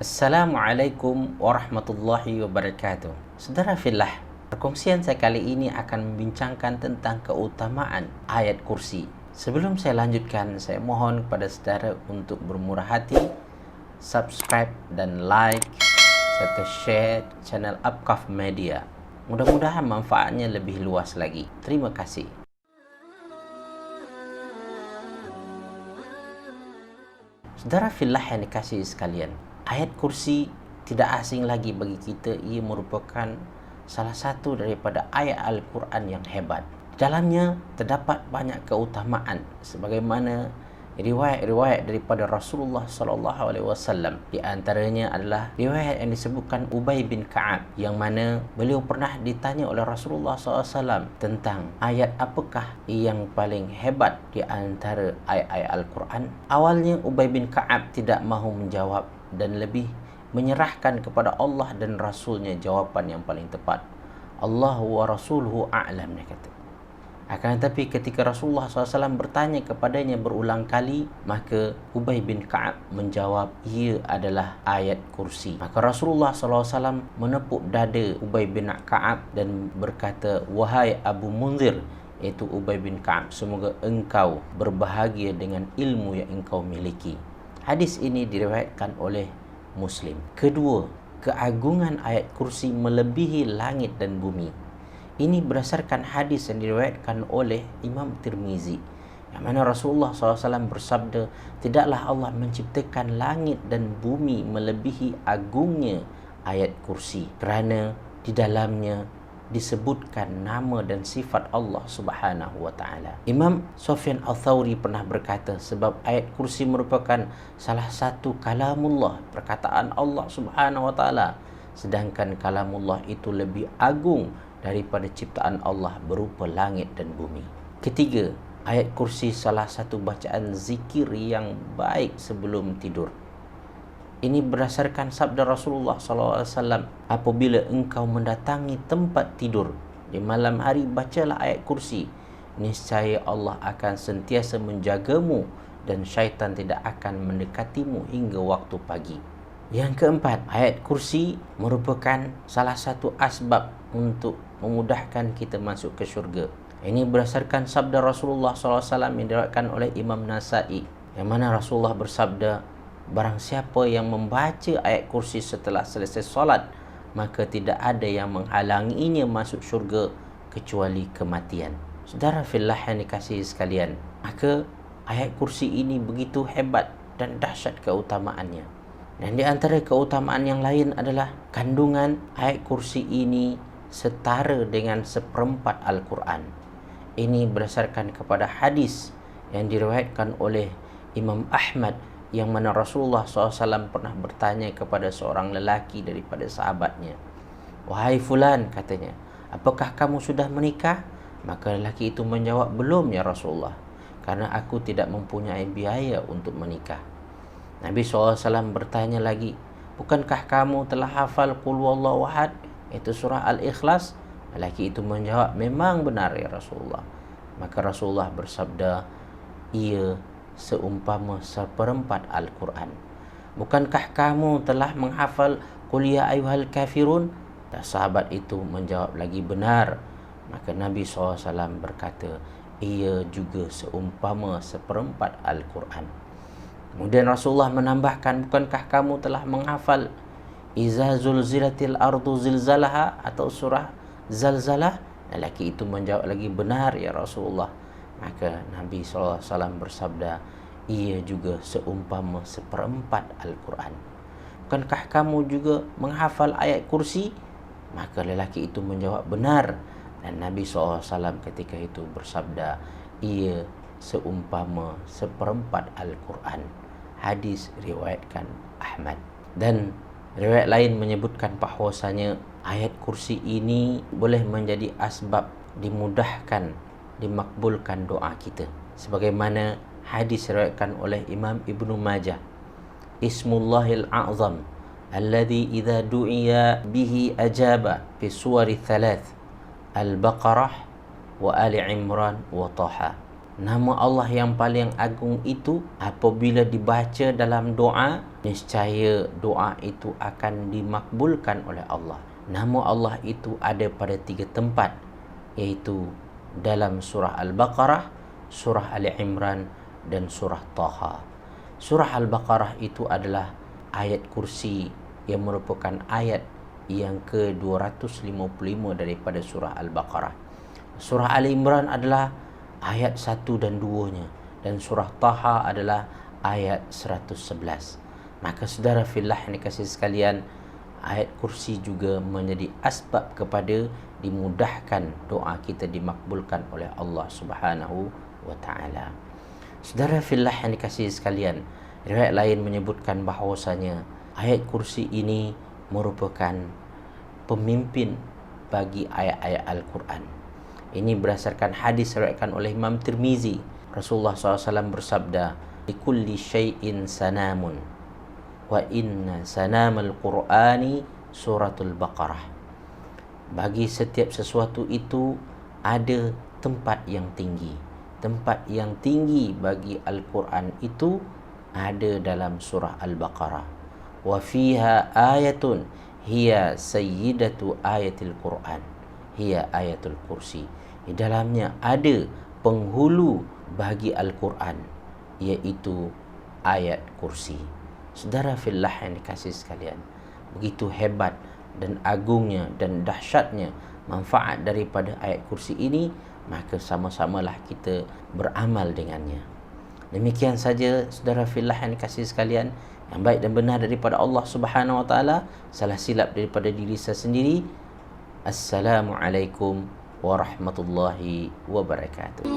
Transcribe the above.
Assalamualaikum warahmatullahi wabarakatuh. Saudara fillah, perkongsian saya kali ini akan membincangkan tentang keutamaan ayat kursi. Sebelum saya lanjutkan, saya mohon kepada saudara untuk bermurah hati, subscribe dan like serta share channel Apkaf Media. Mudah-mudahan manfaatnya lebih luas lagi. Terima kasih. Saudara fillah yang dikasihi sekalian, ayat kursi tidak asing lagi bagi kita. Ia merupakan salah satu daripada ayat Al-Quran yang hebat. Di dalamnya terdapat banyak keutamaan sebagaimana riwayat-riwayat daripada Rasulullah SAW. Di antaranya adalah riwayat yang disebutkan Ubay bin Ka'ab, yang mana beliau pernah ditanya oleh Rasulullah SAW tentang ayat apakah yang paling hebat di antara ayat-ayat Al-Quran. Awalnya Ubay bin Ka'ab tidak mahu menjawab dan lebih menyerahkan kepada Allah dan Rasulnya jawapan yang paling tepat. Allah wa Rasuluhu a'lam, dia kata. Akan tetapi ketika Rasulullah SAW bertanya kepadanya berulang kali, maka Ubay bin Ka'ab menjawab, ia adalah ayat kursi. Maka Rasulullah SAW menepuk dada Ubay bin Ka'ab dan berkata, wahai Abu Munzir, iaitu Ubay bin Ka'ab, semoga engkau berbahagia dengan ilmu yang engkau miliki. Hadis ini diriwayatkan oleh Muslim. Kedua, keagungan ayat kursi melebihi langit dan bumi. Ini berdasarkan hadis yang diriwayatkan oleh Imam Tirmizi, yang mana Rasulullah SAW bersabda, tidaklah Allah menciptakan langit dan bumi melebihi agungnya ayat kursi, kerana di dalamnya disebutkan nama dan sifat Allah Subhanahu wa taala. Imam Sufyan Ats-Tsauri pernah berkata, sebab ayat kursi merupakan salah satu kalamullah, perkataan Allah Subhanahu wa taala, sedangkan kalamullah itu lebih agung daripada ciptaan Allah berupa langit dan bumi. Ketiga, ayat kursi salah satu bacaan zikir yang baik sebelum tidur. Ini berdasarkan sabda Rasulullah SAW, apabila engkau mendatangi tempat tidur di malam hari, bacalah ayat kursi, niscaya Allah akan sentiasa menjagamu dan syaitan tidak akan mendekatimu hingga waktu pagi. Yang keempat, ayat kursi merupakan salah satu asbab untuk memudahkan kita masuk ke syurga. Ini berdasarkan sabda Rasulullah SAW yang diriwayatkan oleh Imam Nasa'i, yang mana Rasulullah bersabda, barang siapa yang membaca ayat kursi setelah selesai solat, maka tidak ada yang menghalanginya masuk syurga kecuali kematian. Saudara fillah yang dikasihi sekalian, maka ayat kursi ini begitu hebat dan dahsyat keutamaannya. Dan di antara keutamaan yang lain adalah kandungan ayat kursi ini setara dengan seperempat Al-Quran. Ini berdasarkan kepada hadis yang diriwayatkan oleh Imam Ahmad, yang mana Rasulullah SAW pernah bertanya kepada seorang lelaki daripada sahabatnya, wahai fulan, katanya, apakah kamu sudah menikah? Maka lelaki itu menjawab, belum ya Rasulullah, karena aku tidak mempunyai biaya untuk menikah. Nabi SAW bertanya lagi, bukankah kamu telah hafal Qul Huwallahu Ahad, itu surah Al-Ikhlas? Lelaki itu menjawab, memang benar ya Rasulullah. Maka Rasulullah bersabda, ia seumpama seperempat Al-Quran. Bukankah kamu telah menghafal Qul ya ayyuhal kafirun? Dan sahabat itu menjawab lagi, benar. Maka Nabi SAW berkata, ia juga seumpama seperempat Al-Quran. Kemudian Rasulullah menambahkan, bukankah kamu telah menghafal Iza zulzilatil ardu zilzalaha, atau surah Zalzalah? Lelaki itu menjawab lagi, benar ya Rasulullah. Maka Nabi SAW bersabda, ia juga seumpama seperempat Al-Quran. Bukankah kamu juga menghafal ayat kursi? Maka lelaki itu menjawab, benar. Dan Nabi SAW ketika itu bersabda, ia seumpama seperempat Al-Quran. Hadis riwayatkan Ahmad. Dan riwayat lain menyebutkan bahwasanya ayat kursi ini boleh menjadi asbab dimudahkan, dimakbulkan doa kita. Sebagaimana hadis riwayatkan oleh Imam Ibnu Majah, Ismullahil A'zam alladhi idza du'iya bihi ajaba fi suwari thalath, Al-Baqarah wa Ali Imran wa Taha. Nama Allah yang paling agung itu apabila dibaca dalam doa, niscaya doa itu akan dimakbulkan oleh Allah. Nama Allah itu ada pada 3 tempat, iaitu dalam surah Al-Baqarah, surah Ali Imran dan surah Taha. Surah Al-Baqarah itu adalah ayat kursi yang merupakan ayat yang ke-255 daripada surah Al-Baqarah. Surah Ali Imran adalah ayat 1 dan 2-nya, dan surah Taha adalah ayat 111. Maka saudara fillah yang dikasihi sekalian, ayat kursi juga menjadi asbab kepada dimudahkan doa kita dimakbulkan oleh Allah Subhanahu wa taala. Saudara fillah yang dikasihi sekalian, riwayat lain menyebutkan bahawasanya ayat kursi ini merupakan pemimpin bagi ayat-ayat Al-Quran. Ini berdasarkan hadis diriwayatkan oleh Imam Tirmizi. Rasulullah SAW bersabda, "Likulli syai'in sanamun, wa inna sanamal Qur'ani suratul Baqarah." Bagi setiap sesuatu itu ada tempat yang tinggi. Tempat yang tinggi bagi Al-Quran itu ada dalam surah Al-Baqarah. Wa fiha ayatun hiya sayyidatu ayatil Quran, hiya ayatul kursi. Di dalamnya ada penghulu bagi Al-Quran, iaitu ayat kursi. Saudara fillah yang dikasihi sekalian, begitu hebat dan agungnya dan dahsyatnya manfaat daripada ayat kursi ini, maka sama-samalah kita beramal dengannya. Demikian saja saudara fillah yang dikasihi sekalian, yang baik dan benar daripada Allah Subhanahu wa taala, salah silap daripada diri saya sendiri. Assalamualaikum warahmatullahi wabarakatuh.